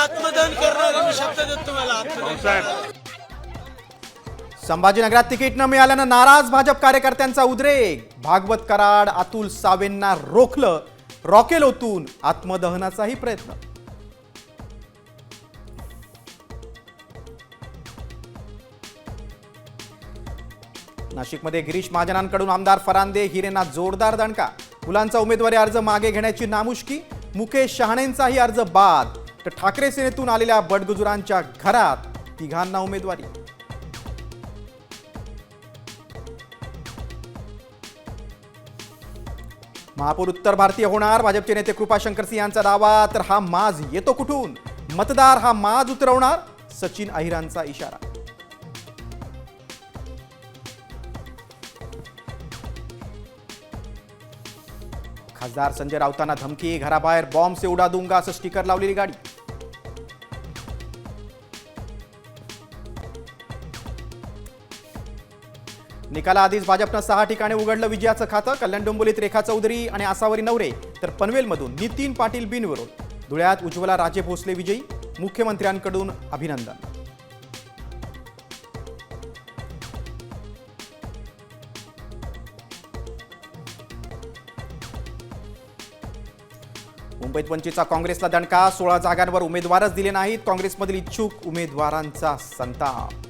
आत्मदहन करणार मी शब्द देतो तुम्हाला आत्मदहन. संभाजीनगरात तिकीट न मिळाल्यानं नाराज भाजप कार्यकर्त्यांचा उद्रेक. भागवत कराड अतुल सावेंना रोखलं, रॉकेल ओतून आत्मदहनाचाही प्रयत्न. नाशिकमध्ये गिरीश महाजनांकडून आमदार फरांदे हिरेंना जोरदार दणका. मुलांचा उमेदवारी अर्ज मागे घेण्याची नामुष्की. मुकेश शहाणेंचाही अर्ज बाद. तर ठाकरे सेनेतून आलेल्या बडगुजरांच्या घरात तिघांना उमेदवारी. महापौर उत्तर भारतीय होणार, भाजपचे नेते कृपाशंकर सिंह यांचा दावा. तर हा माज येतो कुठून? मतदार हा माज उतरवणार, सचिन अहिरांचा इशारा. खासदार संजय राऊतांना धमकी. घराबाहेर बॉम्ब से उडा दूंगा असं स्टिकर लावलेली गाडी. निकालाआधीच भाजपनं 6 ठिकाणी उघडलं विजयाचं खातं. कल्याण डोंबिवलीत रेखा चौधरी आणि आसावरी नवरे, तर पनवेलमधून नितीन पाटील बिनविरोध. धुळ्यात उज्ज्वला राजे भोसले विजयी. मुख्यमंत्र्यांकडून अभिनंदन. मुंबईत वंचितचा काँग्रेसला दणका. 16 जागांवर उमेदवारच दिले नाहीत. काँग्रेसमधील इच्छुक उमेदवारांचा संताप.